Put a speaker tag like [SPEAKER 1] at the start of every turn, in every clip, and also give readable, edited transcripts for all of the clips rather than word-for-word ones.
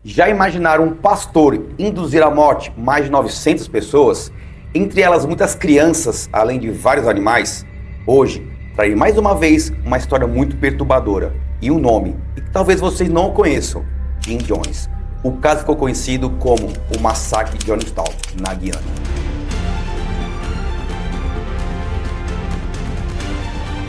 [SPEAKER 1] Já imaginaram um pastor induzir à morte mais de 900 pessoas, entre elas muitas crianças, além de vários animais? Hoje, trarei mais uma vez uma história muito perturbadora e um nome, e que talvez vocês não o conheçam: Jim Jones. O caso ficou conhecido como o Massacre de Jonestown, na Guiana.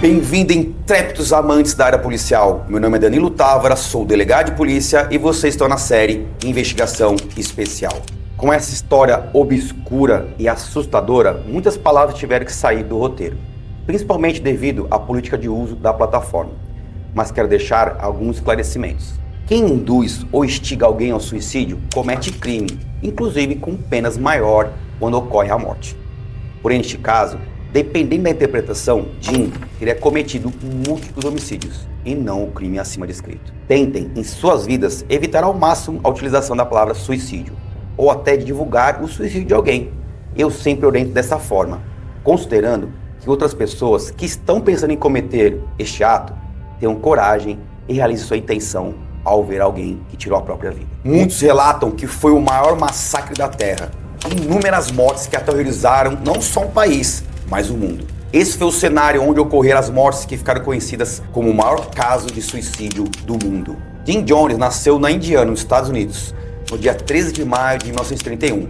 [SPEAKER 1] Bem-vindo, intrépidos amantes da área policial. Meu nome é Danilo Távora, sou delegado de polícia e vocês estão na série Investigação Especial. Com essa história obscura e assustadora, muitas palavras tiveram que sair do roteiro, principalmente devido à política de uso da plataforma. Mas quero deixar alguns esclarecimentos. Quem induz ou instiga alguém ao suicídio comete crime, inclusive com penas maior quando ocorre a morte. Porém, neste caso, dependendo da interpretação, Jim teria cometido múltiplos homicídios e não o crime acima descrito. Tentem, em suas vidas, evitar ao máximo a utilização da palavra suicídio, ou até de divulgar o suicídio de alguém. Eu sempre oriento dessa forma, considerando que outras pessoas que estão pensando em cometer este ato tenham coragem e realizem sua intenção ao ver alguém que tirou a própria vida. Muitos relatam que foi o maior massacre da Terra, inúmeras mortes que aterrorizaram não só um país, mas o mundo. Esse foi o cenário onde ocorreram as mortes que ficaram conhecidas como o maior caso de suicídio do mundo. Jim Jones nasceu na Indiana, nos Estados Unidos, no dia 13 de maio de 1931.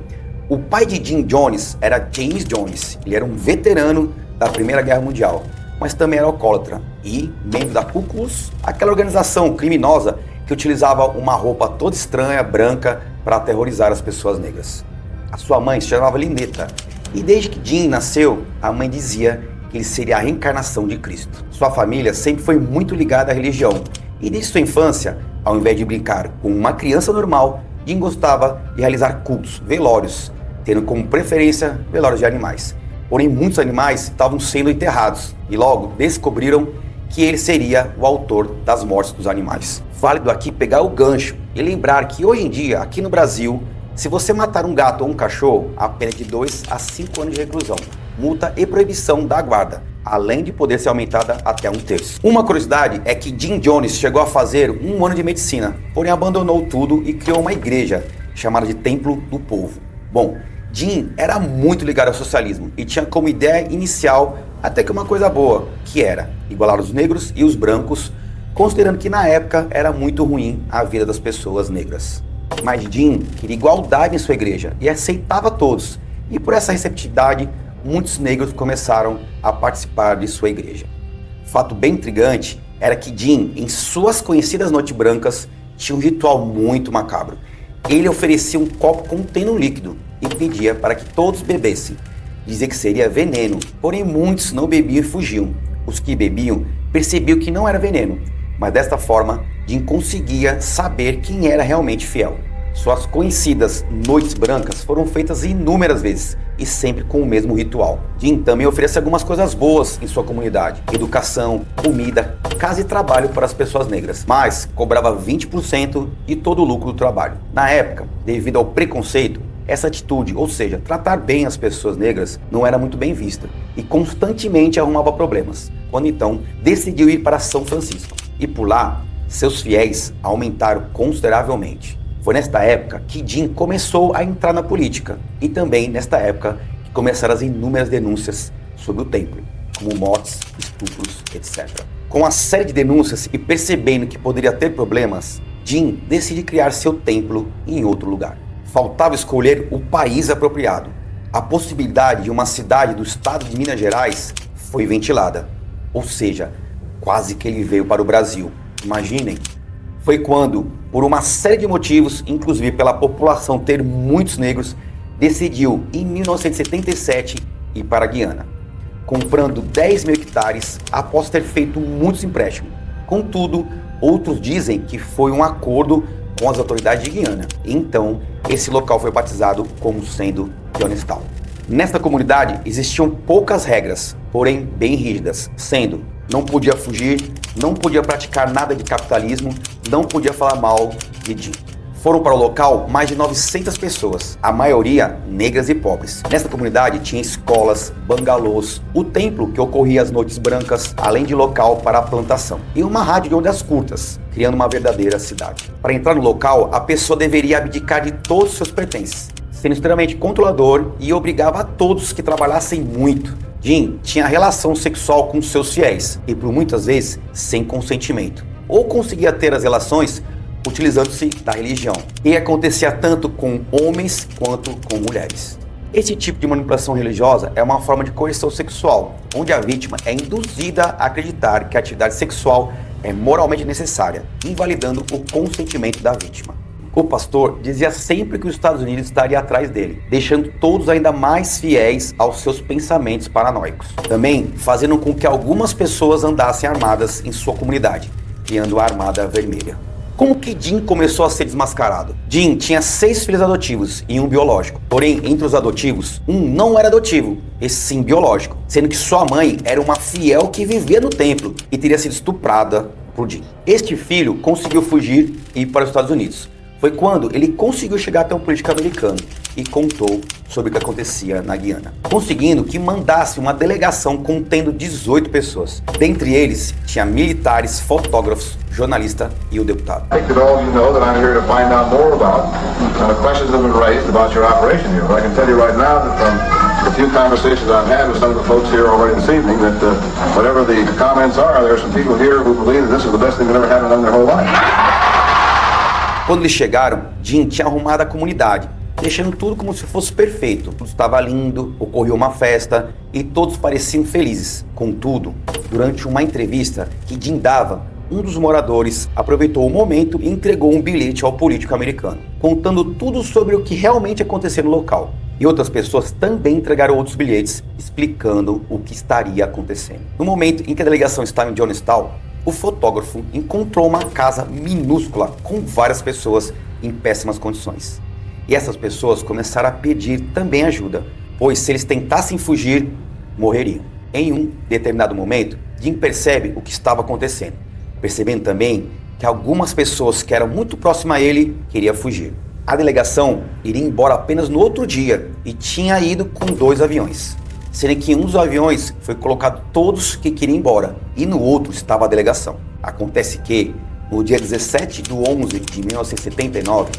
[SPEAKER 1] O pai de Jim Jones era James Jones. Ele era um veterano da Primeira Guerra Mundial, mas também era alcoólatra e membro da Ku Klux, aquela organização criminosa que utilizava uma roupa toda estranha, branca, para aterrorizar as pessoas negras. A sua mãe se chamava Lynetta, e desde que Jim nasceu, a mãe dizia que ele seria a reencarnação de Cristo. Sua família sempre foi muito ligada à religião, e desde sua infância, ao invés de brincar com uma criança normal, Jim gostava de realizar cultos, velórios, tendo como preferência velórios de animais. Porém, muitos animais estavam sendo enterrados, e logo descobriram que ele seria o autor das mortes dos animais. Válido aqui pegar o gancho e lembrar que hoje em dia, aqui no Brasil, se você matar um gato ou um cachorro, a pena é de 2 a 5 anos de reclusão, multa e proibição da guarda, além de poder ser aumentada até 1/3. Uma curiosidade é que Jim Jones chegou a fazer 1 ano de medicina, porém abandonou tudo e criou uma igreja chamada de Templo do Povo. Bom, Jim era muito ligado ao socialismo e tinha como ideia inicial até que uma coisa boa, que era igualar os negros e os brancos, considerando que na época era muito ruim a vida das pessoas negras. Mas Jim queria igualdade em sua igreja e aceitava todos, e por essa receptividade, muitos negros começaram a participar de sua igreja. Fato bem intrigante era que Jim, em suas conhecidas noites brancas, tinha um ritual muito macabro. Ele oferecia um copo contendo um líquido e pedia para que todos bebessem. Dizia que seria veneno, porém muitos não bebiam e fugiam. Os que bebiam percebiam que não era veneno, mas desta forma Jim conseguia saber quem era realmente fiel. Suas conhecidas noites brancas foram feitas inúmeras vezes e sempre com o mesmo ritual. Jim também oferece algumas coisas boas em sua comunidade: educação, comida, casa e trabalho para as pessoas negras, mas cobrava 20% de todo o lucro do trabalho. Na época, devido ao preconceito, essa atitude, ou seja, tratar bem as pessoas negras, não era muito bem vista e constantemente arrumava problemas, quando então decidiu ir para São Francisco. E por lá, seus fiéis aumentaram consideravelmente. Foi nesta época que Jim começou a entrar na política, e também nesta época que começaram as inúmeras denúncias sobre o templo, como mortes, estupros, etc. Com a série de denúncias e percebendo que poderia ter problemas, Jim decide criar seu templo em outro lugar. Faltava escolher o país apropriado. A possibilidade de uma cidade do estado de Minas Gerais foi ventilada, ou seja, quase que ele veio para o Brasil. Imaginem. Foi quando, por uma série de motivos, inclusive pela população ter muitos negros, decidiu, em 1977, ir para a Guiana, comprando 10 mil hectares após ter feito muitos empréstimos. Contudo, outros dizem que foi um acordo com as autoridades de Guiana. Então, esse local foi batizado como sendo Jonestown. Nesta comunidade existiam poucas regras, porém bem rígidas, sendo: não podia fugir, não podia praticar nada de capitalismo, não podia falar mal de Jim. Foram para o local mais de 900 pessoas, a maioria negras e pobres. Nesta comunidade tinha escolas, bangalôs, o templo que ocorria às noites brancas, além de local para a plantação, e uma rádio de ondas curtas, criando uma verdadeira cidade. Para entrar no local, a pessoa deveria abdicar de todos os seus pertences, sendo extremamente controlador e obrigava a todos que trabalhassem muito. Jim tinha relação sexual com seus fiéis e por muitas vezes sem consentimento, ou conseguia ter as relações utilizando-se da religião, e acontecia tanto com homens quanto com mulheres. Esse tipo de manipulação religiosa é uma forma de coerção sexual, onde a vítima é induzida a acreditar que a atividade sexual é moralmente necessária, invalidando o consentimento da vítima. O pastor dizia sempre que os Estados Unidos estaria atrás dele, deixando todos ainda mais fiéis aos seus pensamentos paranoicos. Também fazendo com que algumas pessoas andassem armadas em sua comunidade, criando a Armada Vermelha. Como que Jim começou a ser desmascarado? Jim tinha 6 filhos adotivos e um biológico. Porém, entre os adotivos, um não era adotivo, esse sim biológico, sendo que sua mãe era uma fiel que vivia no templo e teria sido estuprada por Jim. Este filho conseguiu fugir e ir para os Estados Unidos. Foi quando ele conseguiu chegar até um político americano e contou sobre o que acontecia na Guiana, conseguindo que mandasse uma delegação contendo 18 pessoas. Dentre eles, tinha militares, fotógrafos, jornalista e o deputado.
[SPEAKER 2] I think that all of you know that I'm here to find out more about questions that have been raised about your operation here. But I can tell you right now that from the few conversations I've had with some of the folks here already this evening, that whatever the comments are, there are some people here who believe that this is the best thing that ever happened in their whole life.
[SPEAKER 1] Quando eles chegaram, Jim tinha arrumado a comunidade, deixando tudo como se fosse perfeito. Tudo estava lindo, ocorreu uma festa e todos pareciam felizes. Contudo, durante uma entrevista que Jim dava, um dos moradores aproveitou o momento e entregou um bilhete ao político americano, contando tudo sobre o que realmente aconteceu no local. E outras pessoas também entregaram outros bilhetes, explicando o que estaria acontecendo. No momento em que a delegação estava em Johnstown, o fotógrafo encontrou uma casa minúscula com várias pessoas em péssimas condições. E essas pessoas começaram a pedir também ajuda, pois se eles tentassem fugir, morreriam. Em um determinado momento, Jim percebe o que estava acontecendo, percebendo também que algumas pessoas que eram muito próximas a ele queriam fugir. A delegação iria embora apenas no outro dia e tinha ido com 2 aviões. Sendo que em um dos aviões foi colocado todos que queriam ir embora e no outro estava a delegação. Acontece que, no dia 17 de 11 de 1979,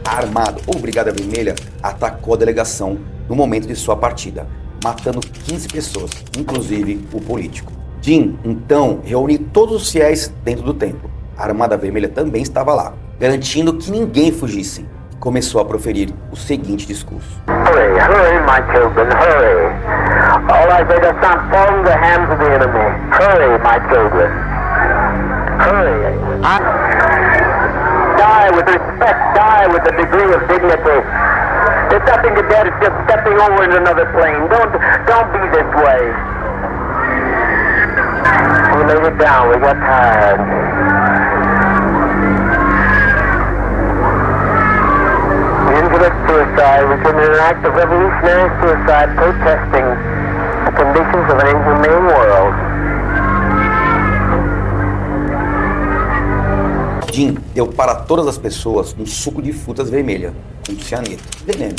[SPEAKER 1] a Armada ou Brigada Vermelha atacou a delegação no momento de sua partida, matando 15 pessoas, inclusive o político. Jim, então, reuniu todos os fiéis dentro do templo. A Armada Vermelha também estava lá, garantindo que ninguém fugisse. Começou a proferir o seguinte discurso.
[SPEAKER 3] Hurry, hurry, my children, hurry. All I say, does not fall into the hands of the enemy. Hurry, my children. Hurry. Die with respect, die with a degree of dignity. There's nothing to death, it's just stepping over into another plane. Don't be this way. We laid it down, we got tired. Suicide, we committed an act of revolutionary suicide protesting the conditions of an inhumane world.
[SPEAKER 1] Jim deu para todas as pessoas um suco de frutas vermelha, com cianeto, veneno.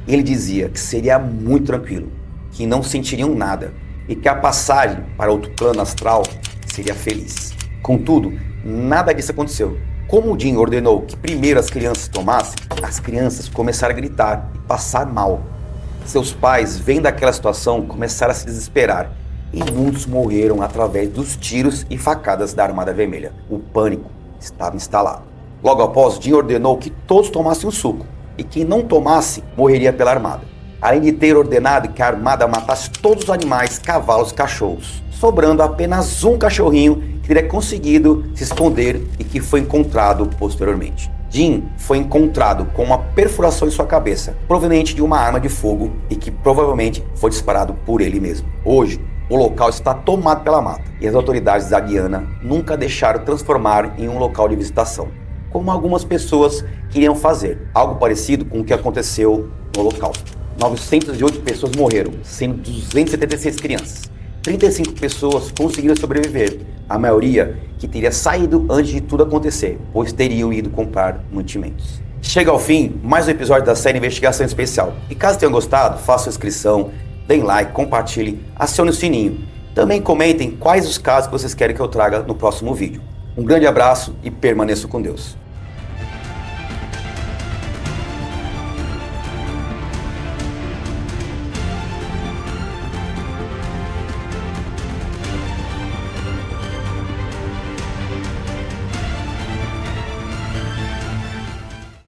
[SPEAKER 1] Ele dizia que seria muito tranquilo, que não sentiriam nada e que a passagem para outro plano astral seria feliz. Contudo, nada disso aconteceu. Como o Jim ordenou que primeiro as crianças tomassem, as crianças começaram a gritar e passar mal. Seus pais, vendo aquela situação, começaram a se desesperar e muitos morreram através dos tiros e facadas da Armada Vermelha. O pânico estava instalado. Logo após, Jim ordenou que todos tomassem o suco e quem não tomasse morreria pela Armada. Além de ter ordenado que a Armada matasse todos os animais, cavalos e cachorros, sobrando apenas um cachorrinho que teria conseguido se esconder e que foi encontrado posteriormente. Jim foi encontrado com uma perfuração em sua cabeça, proveniente de uma arma de fogo e que provavelmente foi disparado por ele mesmo. Hoje, o local está tomado pela mata e as autoridades da Guiana nunca deixaram transformar em um local de visitação, como algumas pessoas queriam fazer, algo parecido com o que aconteceu no Holocausto. 908 pessoas morreram, sendo 276 crianças. 35 pessoas conseguiram sobreviver, a maioria que teria saído antes de tudo acontecer, pois teriam ido comprar mantimentos. Chega ao fim mais um episódio da série Investigação Especial. E caso tenham gostado, façam inscrição, deem like, compartilhem, acione o sininho. Também comentem quais os casos que vocês querem que eu traga no próximo vídeo. Um grande abraço e permaneçam com Deus.